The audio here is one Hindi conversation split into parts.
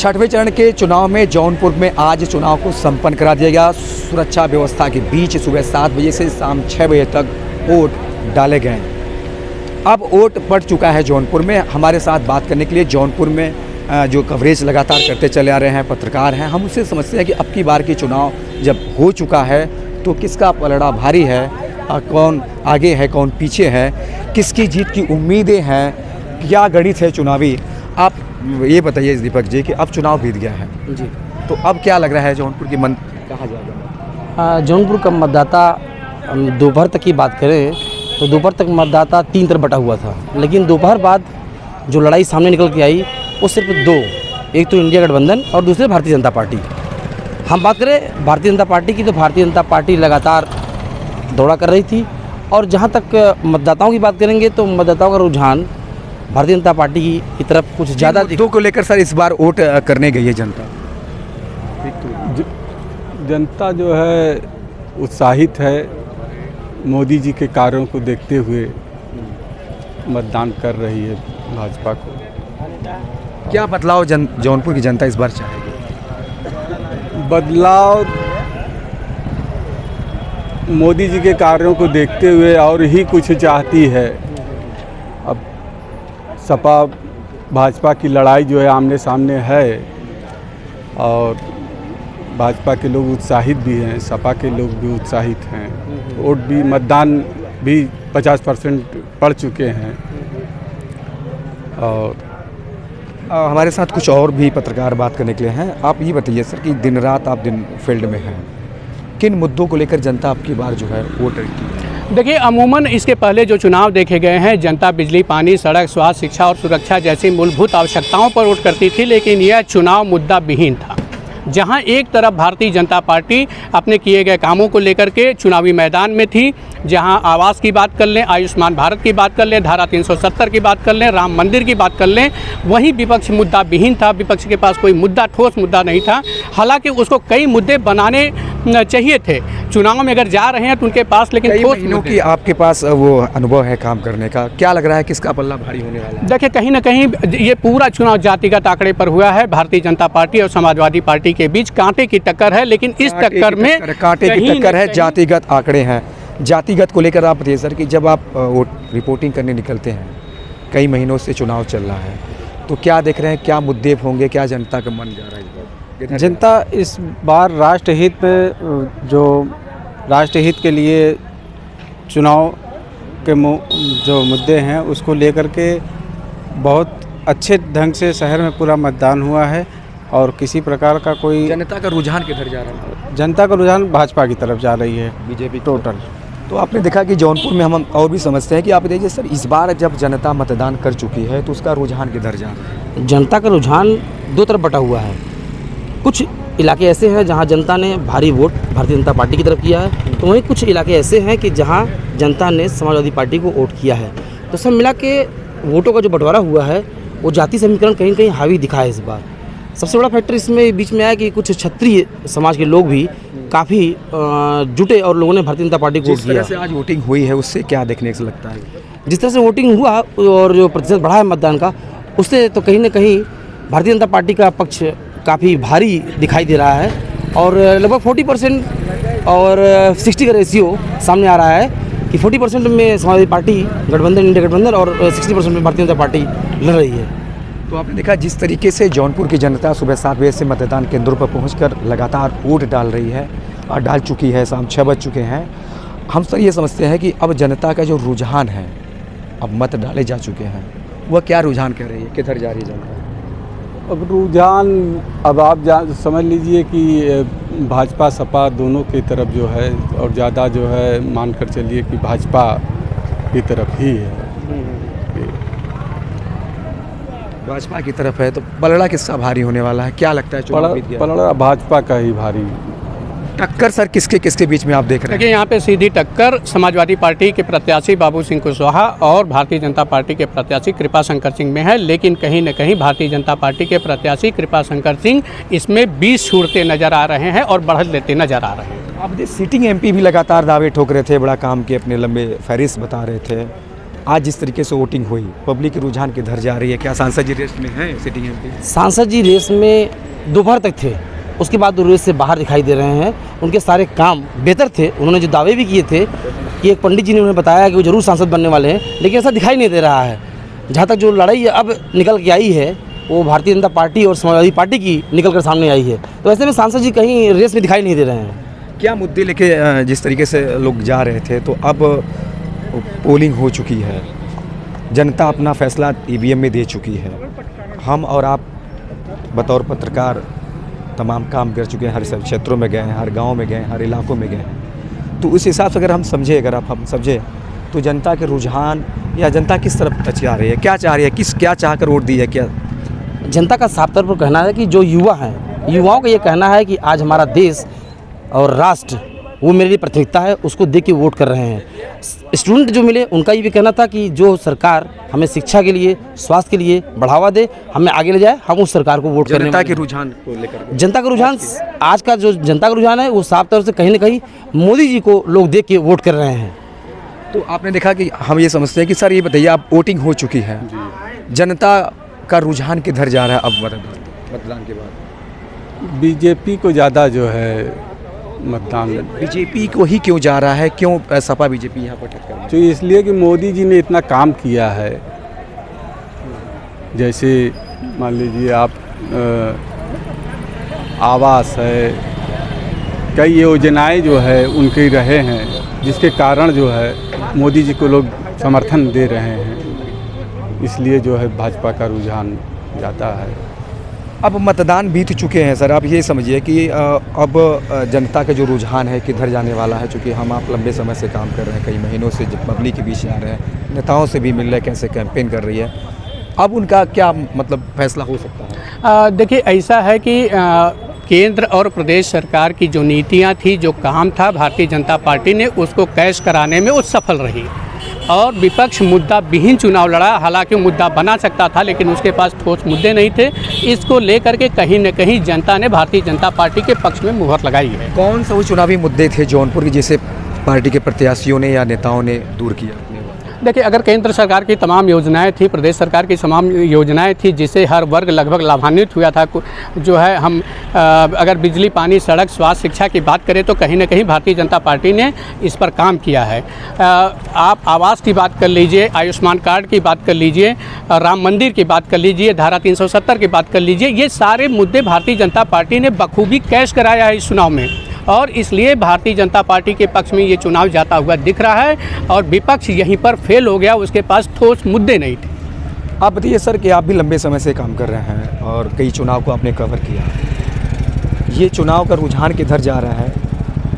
छठवें चरण के चुनाव में जौनपुर में आज चुनाव को संपन्न करा दिया गया। सुरक्षा व्यवस्था के बीच सुबह 7 बजे से शाम 6 बजे तक वोट डाले गए। अब वोट पड़ चुका है जौनपुर में। हमारे साथ बात करने के लिए जौनपुर में जो कवरेज लगातार करते चले आ रहे हैं पत्रकार हैं, हम उससे समझते हैं कि अब की बार की चुनाव जब हो चुका है तो किसका पलड़ा भारी है, कौन आगे है कौन पीछे है, किसकी जीत की उम्मीदें हैं, क्या गणित है चुनावी। आप ये बताइए दीपक जी कि अब चुनाव बीत गया है जी, तो अब क्या लग रहा है जौनपुर की मन कहाँ जाएगा? जौनपुर का मतदाता दोपहर तक की बात करें तो दोपहर तक मतदाता 3 तरफ बटा हुआ था, लेकिन दोपहर बाद जो लड़ाई सामने निकल के आई वो सिर्फ 2, एक तो इंडिया गठबंधन और दूसरे भारतीय जनता पार्टी। हम बात करें भारतीय जनता पार्टी की तो भारतीय जनता पार्टी लगातार दौड़ा कर रही थी, और जहाँ तक मतदाताओं की बात करेंगे तो मतदाताओं का रुझान भारतीय जनता पार्टी की तरफ कुछ ज़्यादा मुद्दों को लेकर सर इस बार वोट करने गई है जनता। जनता जो है उत्साहित है, मोदी जी के कार्यों को देखते हुए मतदान कर रही है भाजपा को। क्या बदलाव जौनपुर की जनता इस बार चाहेगी? बदलाव मोदी जी के कार्यों को देखते हुए और ही कुछ चाहती है। अब सपा भाजपा की लड़ाई जो है आमने सामने है, और भाजपा के लोग उत्साहित भी हैं, सपा के लोग भी उत्साहित हैं। वोट भी, मतदान भी 50% पड़ चुके हैं। और हमारे साथ कुछ और भी पत्रकार बात करने के लिए हैं। आप ये बताइए सर कि दिन रात आप दिन फील्ड में हैं, किन मुद्दों को लेकर जनता आपकी बार जो है वोट की? देखिए, अमूमन इसके पहले जो चुनाव देखे गए हैं, जनता बिजली, पानी, सड़क, स्वास्थ्य, शिक्षा और सुरक्षा जैसी मूलभूत आवश्यकताओं पर वोट करती थी, लेकिन यह चुनाव मुद्दा विहीन था। जहां एक तरफ भारतीय जनता पार्टी अपने किए गए कामों को लेकर के चुनावी मैदान में थी, जहां आवास की बात कर लें, आयुष्मान भारत की बात कर लें, धारा 370 की बात कर लें, राम मंदिर की बात कर लें, वहीं विपक्ष मुद्दा विहीन था। विपक्ष के पास कोई मुद्दा, ठोस मुद्दा नहीं था। हालांकि उसको कई मुद्दे बनाने चाहिए थे। चुनाव में अगर जा रहे हैं तो उनके पास लेकिन ठोस महीनों की आपके पास वो अनुभव है काम करने का, क्या लग रहा है किसका पल्ला भारी होने वाला है? देखिए, कहीं ना कहीं ये पूरा चुनाव जातिगत आंकड़े पर हुआ है। भारतीय जनता पार्टी और समाजवादी पार्टी के बीच कांटे की टक्कर है, लेकिन इस टक्कर में कांटे की टक्कर है, जातिगत आंकड़े हैं। जातिगत को लेकर आप बताइए सर कि जब आप रिपोर्टिंग करने निकलते हैं, कई महीनों से चुनाव चल रहा है, तो क्या देख रहे हैं, क्या मुद्दे होंगे, क्या जनता का मन जा रहा है इस बार? जनता इस बार राष्ट्रहित में, जो राष्ट्रहित के लिए चुनाव के जो मुद्दे हैं उसको लेकर के बहुत अच्छे ढंग से शहर में पूरा मतदान हुआ है, और किसी प्रकार का कोई जनता का रुझान किधर जा रहा है? जनता का रुझान भाजपा की तरफ जा रही है, बीजेपी टोटल। तो आपने देखा कि जौनपुर में हम और भी समझते हैं कि आप देखिए सर, इस बार जब जनता मतदान कर चुकी है तो उसका रुझान किधर जा रहा है? जनता का रुझान 2 तरफ बटा हुआ है। कुछ इलाके ऐसे हैं जहां जनता ने भारी वोट भारतीय जनता पार्टी की तरफ किया है, तो वहीं कुछ इलाके ऐसे हैं कि जहां जनता ने समाजवादी पार्टी को वोट किया है। तो सब मिला के वोटों का जो बंटवारा हुआ है वो जाति समीकरण कहीं कहीं हावी दिखा है इस बार। सबसे बड़ा फैक्टर इसमें बीच में आया कि कुछ क्षत्रिय समाज के लोग भी काफ़ी जुटे और लोगों ने भारतीय जनता पार्टी को वोट किया। जिस तरह से आज वोटिंग हुई है उससे क्या देखने से लगता है? जिस तरह से वोटिंग हुआ और जो प्रतिशत बढ़ा है मतदान का, उससे तो कहीं ना कहीं भारतीय जनता पार्टी का पक्ष काफ़ी भारी दिखाई दे रहा है, और लगभग 40% और 60 का रेशियो सामने आ रहा है कि 40% में समाजवादी पार्टी गठबंधन, इंडिया गठबंधन, और 60% में भारतीय जनता पार्टी लड़ रही है। तो आपने देखा जिस तरीके से जौनपुर की जनता सुबह 7 बजे से मतदान केंद्रों पर पहुंचकर लगातार वोट डाल रही है और डाल चुकी है, शाम 6 बज चुके हैं। हम सर ये समझते हैं कि अब जनता का जो रुझान है, अब मत डाले जा चुके हैं, वह क्या रुझान कह रही है, किधर जा रही है जनता? अब रुझान, अब आप समझ लीजिए कि भाजपा सपा दोनों की तरफ जो है, और ज़्यादा जो है मानकर चलिए कि भाजपा की तरफ ही है। भाजपा की तरफ है, तो पलड़ा किसका भारी होने वाला है, क्या लगता है? चुनाव बीत गया, पलड़ा भाजपा का ही भारी। टक्कर सर किसके किसके बीच में आप देख रहे हैं? देखिए, यहाँ पे सीधी टक्कर समाजवादी पार्टी के प्रत्याशी बाबू सिंह कुशवाहा और भारतीय जनता पार्टी के प्रत्याशी कृपा शंकर सिंह में है, लेकिन कहीं न कहीं भारतीय जनता पार्टी के प्रत्याशी कृपा शंकर सिंह इसमें 20 छूटते नजर आ रहे हैं और बढ़त लेते नजर आ रहे हैं। अब सिटिंग एमपी भी लगातार दावे ठोक रहे थे, बड़ा काम के अपने लंबे फहरिस्त बता रहे थे, आज जिस तरीके से वोटिंग हुई, पब्लिक के रुझान किधर जा रही है? क्या सांसद जी रेस में हैं सिटिंग एमपी? सांसद जी रेस में दोपहर तक थे, उसके बाद वो रेस से बाहर दिखाई दे रहे हैं। उनके सारे काम बेहतर थे, उन्होंने जो दावे भी किए थे कि एक पंडित जी ने उन्हें बताया कि वो जरूर सांसद बनने वाले हैं, लेकिन ऐसा दिखाई नहीं दे रहा है। जहाँ तक जो लड़ाई अब निकल के आई है वो भारतीय जनता पार्टी और समाजवादी पार्टी की निकल कर सामने आई है, तो ऐसे में सांसद जी कहीं रेस में दिखाई नहीं दे रहे हैं। क्या मुद्दे लेके जिस तरीके से लोग जा रहे थे, तो अब पोलिंग हो चुकी है, जनता अपना फैसला ईवीएम में दे चुकी है, हम और आप बतौर पत्रकार तमाम काम कर चुके हैं, हर सब क्षेत्रों में गए हैं, हर गांव में गए हैं, हर इलाकों में गए हैं, तो उस हिसाब से अगर हम समझे तो जनता के रुझान या जनता किस तरफ जा रही है, क्या चाह रही है, क्या चाह कर वोट दी है? क्या जनता का साफ तौर पर कहना है कि जो युवा हैं, युवाओं का ये कहना है कि आज हमारा देश और राष्ट्र वो मेरे लिए प्राथमिकता है, उसको देख के वोट कर रहे हैं। स्टूडेंट जो मिले उनका ये भी कहना था कि जो सरकार हमें शिक्षा के लिए, स्वास्थ्य के लिए बढ़ावा दे, हमें आगे ले जाए, हम उस सरकार को वोट करने। जनता के रुझान को लेकर, जनता का रुझान, आज का जो जनता का रुझान है वो साफ तौर से कहीं ना कहीं मोदी जी को लोग देख के वोट कर रहे हैं। तो आपने देखा कि हम ये समझते हैं कि सर ये बताइए, आप वोटिंग हो चुकी है, जनता का रुझान किधर जा रहा है अब मतदान के बाद? बीजेपी को ज़्यादा जो है मतदान, बीजेपी को ही क्यों जा रहा है? क्यों सपा बीजेपी यहाँ पर टक्कर? तो इसलिए कि मोदी जी ने इतना काम किया है। जैसे मान लीजिए आप आवास है, कई योजनाएं जो है उनके रहे हैं, जिसके कारण जो है मोदी जी को लोग समर्थन दे रहे हैं, इसलिए जो है भाजपा का रुझान ज़्यादा है। अब मतदान बीत चुके हैं सर, आप ये समझिए कि अब जनता का जो रुझान है किधर जाने वाला है, चूँकि हम आप लंबे समय से काम कर रहे हैं, कई महीनों से पब्लिक के बीच आ रहे हैं, नेताओं से भी मिल रहे हैं, कैसे कैंपेन कर रही है, अब उनका क्या मतलब फैसला हो सकता है? देखिए, ऐसा है कि केंद्र और प्रदेश सरकार की जो नीतियां थी, जो काम था, भारतीय जनता पार्टी ने उसको कैश कराने में वो सफल रही और विपक्ष मुद्दा विहीन चुनाव लड़ा। हालांकि मुद्दा बना सकता था, लेकिन उसके पास ठोस मुद्दे नहीं थे। इसको लेकर के कहीं न कहीं जनता ने भारतीय जनता पार्टी के पक्ष में मुहर लगाई है। कौन सा वो चुनावी मुद्दे थे जौनपुर के, जिसे पार्टी के प्रत्याशियों ने या नेताओं ने दूर किया? देखिए, अगर केंद्र सरकार की तमाम योजनाएं थी, प्रदेश सरकार की तमाम योजनाएं थी, जिससे हर वर्ग लगभग लाभान्वित हुआ था, जो है हम अगर बिजली, पानी, सड़क, स्वास्थ्य, शिक्षा की बात करें तो कहीं ना कहीं भारतीय जनता पार्टी ने इस पर काम किया है। आप आवास की बात कर लीजिए, आयुष्मान कार्ड की बात कर लीजिए, राम मंदिर की बात कर लीजिए, धारा 370 की बात कर लीजिए, ये सारे मुद्दे भारतीय जनता पार्टी ने बखूबी कैश कराया है इस चुनाव में, और इसलिए भारतीय जनता पार्टी के पक्ष में ये चुनाव जाता हुआ दिख रहा है और विपक्ष यहीं पर फेल हो गया, उसके पास ठोस मुद्दे नहीं थे। आप बताइए सर कि आप भी लंबे समय से काम कर रहे हैं और कई चुनाव को आपने कवर किया, ये चुनाव का रुझान किधर जा रहा है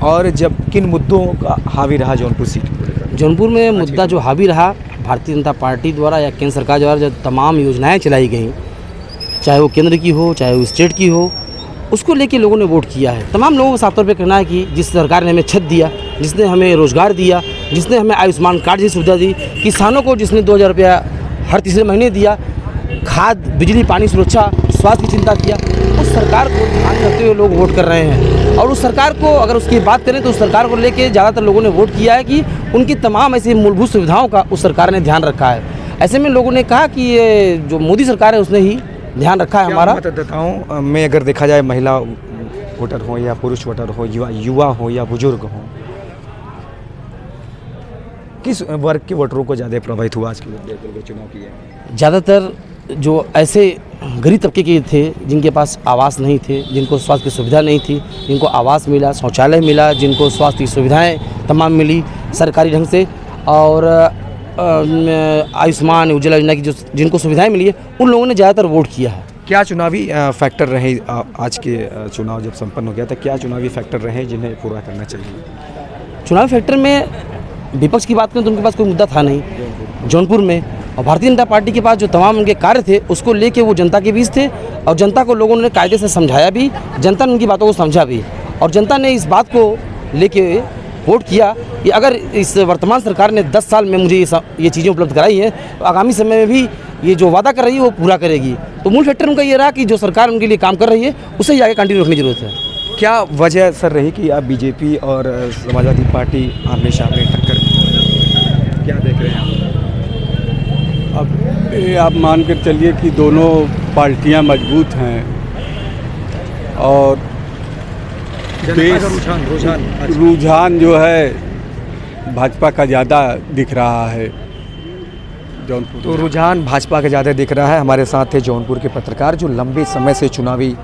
और जब किन मुद्दों का हावी रहा जौनपुर सीट पर? जौनपुर में मुद्दा जो हावी रहा, भारतीय जनता पार्टी द्वारा या केंद्र सरकार द्वारा जो तमाम योजनाएँ चलाई गई, चाहे वो केंद्र की हो चाहे वो स्टेट की हो, उसको लेके लोगों ने वोट किया है। तमाम लोगों को साफ तौर पे कहना है कि जिस सरकार ने हमें छत दिया, जिसने हमें रोज़गार दिया, जिसने हमें आयुष्मान कार्ड जैसी सुविधा दी, किसानों को जिसने 2000 रुपया हर तीसरे महीने दिया, खाद, बिजली, पानी, सुरक्षा, स्वास्थ्य की चिंता किया, उस सरकार को ध्यान रखते हुए लोग वोट कर रहे हैं। और उस सरकार को अगर उसकी बात करें तो उस सरकार को लेके ज़्यादातर लोगों ने वोट किया है कि उनकी तमाम ऐसी मूलभूत सुविधाओं का उस सरकार ने ध्यान रखा है। ऐसे में लोगों ने कहा कि ये जो मोदी सरकार है उसने ही ध्यान रखा है हमारा। मतदाताओं में अगर देखा जाए, महिला वोटर हो या पुरुष वोटर हो, युवा हो या बुजुर्ग हो, किस वर्ग के वोटरों को ज़्यादा प्रभावित हुआ आज के चुनाव की? ज़्यादातर जो ऐसे गरीब तबके के थे जिनके पास आवास नहीं थे, जिनको स्वास्थ्य की सुविधा नहीं थी, जिनको आवास मिला, शौचालय मिला, जिनको स्वास्थ्य की सुविधाएं तमाम मिली सरकारी ढंग से, और आयुष्मान उज्ज्वला योजना की जो जिनको सुविधाएं मिली है, उन लोगों ने ज़्यादातर वोट किया है। क्या चुनावी फैक्टर रहे आज के चुनाव जब संपन्न हो गया था, क्या चुनावी फैक्टर रहे जिन्हें पूरा करना चाहिए? चुनावी फैक्टर में विपक्ष की बात करें तो उनके पास कोई मुद्दा था नहीं जौनपुर में, और भारतीय जनता पार्टी के पास जो तमाम उनके कार्य थे उसको लेके वो जनता के बीच थे, और जनता को लोगों ने कायदे से समझाया भी, जनता ने उनकी बातों को समझा भी, और जनता ने इस बात को लेके वोट किया कि अगर इस वर्तमान सरकार ने 10 साल में मुझे ये चीज़ें उपलब्ध कराई हैं तो आगामी समय में भी ये जो वादा कर रही है वो पूरा करेगी। तो मूल फैक्टर उनका ये रहा कि जो सरकार उनके लिए काम कर रही है उसे ही आगे कंटिन्यू रखने की जरूरत है। क्या वजह सर रही कि अब बीजेपी और समाजवादी पार्टी आमने सामने टक्कर, क्या देख रहे हैं आप? ये आप मान कर चलिए कि दोनों पार्टियां मजबूत हैं और रुझान जो है भाजपा का ज़्यादा दिख रहा है जौनपुर। तो रुझान भाजपा का ज़्यादा दिख रहा है। हमारे साथ थे जौनपुर के पत्रकार जो लंबे समय से चुनावी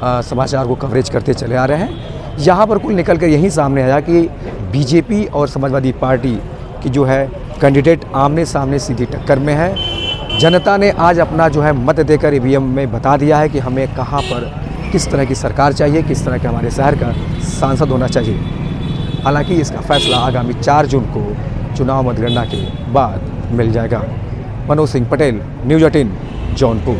समाचार को कवरेज करते चले आ रहे हैं। यहाँ पर कुल निकल कर यही सामने आया कि बीजेपी और समाजवादी पार्टी की जो है कैंडिडेट आमने सामने सीधी टक्कर में है। जनता ने आज अपना जो है मत देकर ईवीएम में बता दिया है कि हमें कहाँ पर किस तरह की सरकार चाहिए, किस तरह के हमारे शहर का सांसद होना चाहिए। हालांकि इसका फैसला आगामी 4 जून को चुनाव मतगणना के बाद मिल जाएगा। मनोज सिंह पटेल, न्यूज़ 18 जौनपुर।